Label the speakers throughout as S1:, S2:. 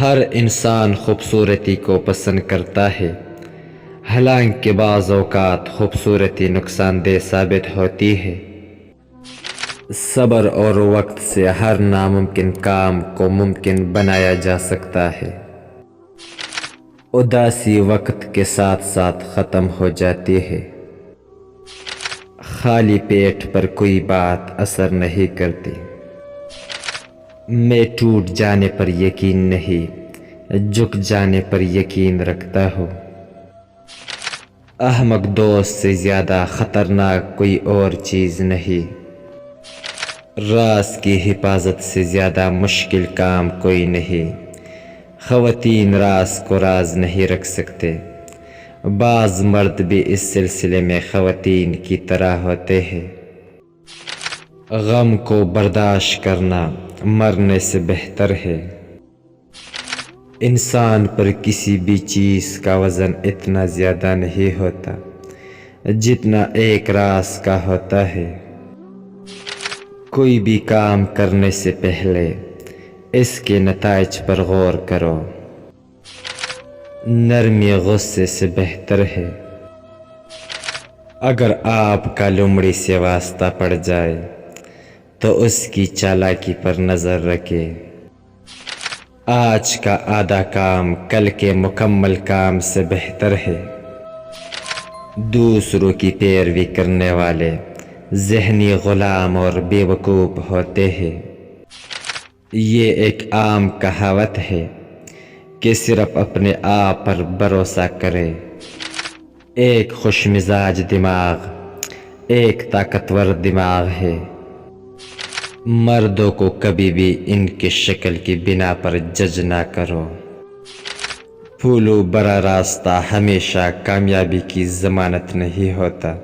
S1: ہر انسان خوبصورتی کو پسند کرتا ہے، حالانکہ بعض اوقات خوبصورتی نقصان دہ ثابت ہوتی ہے۔ صبر اور وقت سے ہر ناممکن کام کو ممکن بنایا جا سکتا ہے۔ اداسی وقت کے ساتھ ساتھ ختم ہو جاتی ہے۔ خالی پیٹ پر کوئی بات اثر نہیں کرتی۔ میں ٹوٹ جانے پر یقین نہیں، جھک جانے پر یقین رکھتا ہوں۔ احمق دوست سے زیادہ خطرناک کوئی اور چیز نہیں۔ راز کی حفاظت سے زیادہ مشکل کام کوئی نہیں۔ خواتین راز کو راز نہیں رکھ سکتے۔ بعض مرد بھی اس سلسلے میں خواتین کی طرح ہوتے ہیں۔ غم کو برداشت کرنا مرنے سے بہتر ہے۔ انسان پر کسی بھی چیز کا وزن اتنا زیادہ نہیں ہوتا جتنا ایک راز کا ہوتا ہے۔ کوئی بھی کام کرنے سے پہلے اس کے نتائج پر غور کرو۔ نرمی غصے سے بہتر ہے۔ اگر آپ کا لومڑی سے واسطہ پڑ جائے تو اس کی چالاکی پر نظر رکھے۔ آج کا آدھا کام کل کے مکمل کام سے بہتر ہے۔ دوسروں کی پیروی کرنے والے ذہنی غلام اور بے وقوف ہوتے ہیں۔ یہ ایک عام کہاوت ہے کہ صرف اپنے آپ پر بھروسہ کرے۔ ایک خوش مزاج دماغ ایک طاقتور دماغ ہے۔ مردوں کو کبھی بھی ان کی شکل کی بنا پر جج نہ کرو۔ پھولو برا راستہ ہمیشہ کامیابی کی ضمانت نہیں ہوتا۔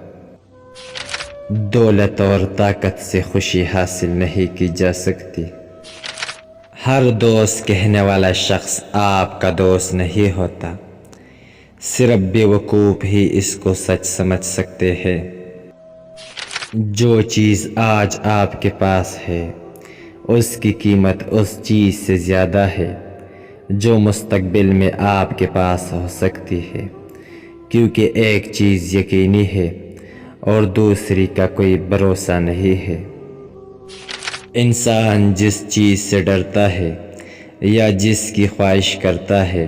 S1: دولت اور طاقت سے خوشی حاصل نہیں کی جا سکتی۔ ہر دوست کہنے والا شخص آپ کا دوست نہیں ہوتا۔ صرف بے وقوف ہی اس کو سچ سمجھ سکتے ہیں۔ جو چیز آج آپ کے پاس ہے اس کی قیمت اس چیز سے زیادہ ہے جو مستقبل میں آپ کے پاس ہو سکتی ہے، کیونکہ ایک چیز یقینی ہے اور دوسری کا کوئی بھروسہ نہیں ہے۔ انسان جس چیز سے ڈرتا ہے یا جس کی خواہش کرتا ہے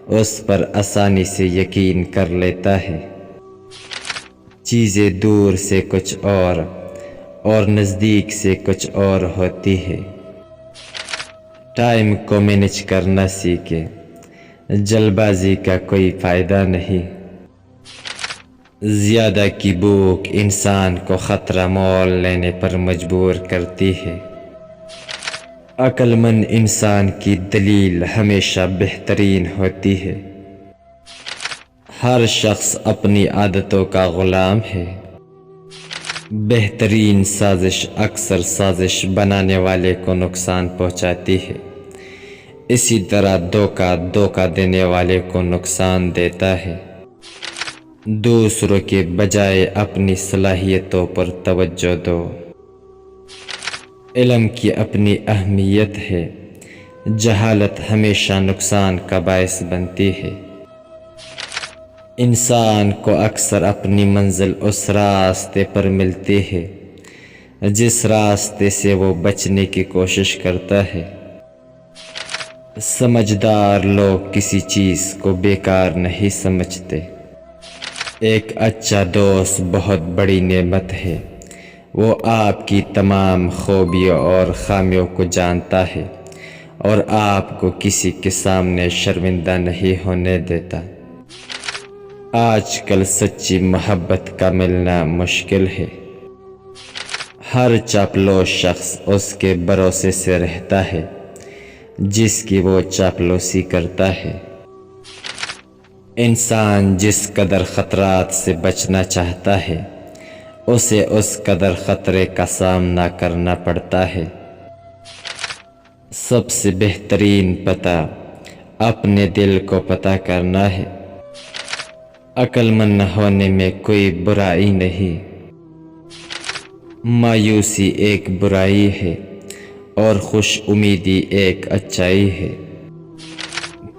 S1: اس پر آسانی سے یقین کر لیتا ہے۔ چیزیں دور سے کچھ اور نزدیک سے کچھ اور ہوتی ہے۔ ٹائم کو مینج کرنا سیکھے، جلد بازی کا کوئی فائدہ نہیں۔ زیادہ کی بھوک انسان کو خطرہ مول لینے پر مجبور کرتی ہے۔ عقل مند انسان کی دلیل ہمیشہ بہترین ہوتی ہے۔ ہر شخص اپنی عادتوں کا غلام ہے۔ بہترین سازش اکثر سازش بنانے والے کو نقصان پہنچاتی ہے۔ اسی طرح دھوکہ دینے والے کو نقصان دیتا ہے۔ دوسروں کے بجائے اپنی صلاحیتوں پر توجہ دو۔ علم کی اپنی اہمیت ہے۔ جہالت ہمیشہ نقصان کا باعث بنتی ہے۔ انسان کو اکثر اپنی منزل اس راستے پر ملتی ہے جس راستے سے وہ بچنے کی کوشش کرتا ہے۔ سمجھدار لوگ کسی چیز کو بیکار نہیں سمجھتے۔ ایک اچھا دوست بہت بڑی نعمت ہے۔ وہ آپ کی تمام خوبیوں اور خامیوں کو جانتا ہے اور آپ کو کسی کے سامنے شرمندہ نہیں ہونے دیتا۔ آج کل سچی محبت کا ملنا مشکل ہے۔ ہر چاپلوس شخص اس کے بھروسے سے رہتا ہے جس کی وہ چاپلوسی کرتا ہے۔ انسان جس قدر خطرات سے بچنا چاہتا ہے اسے اس قدر خطرے کا سامنا کرنا پڑتا ہے۔ سب سے بہترین پتہ اپنے دل کو پتہ کرنا ہے۔ عقل مند ہونے میں کوئی برائی نہیں۔ مایوسی ایک برائی ہے اور خوش امیدی ایک اچائی ہے۔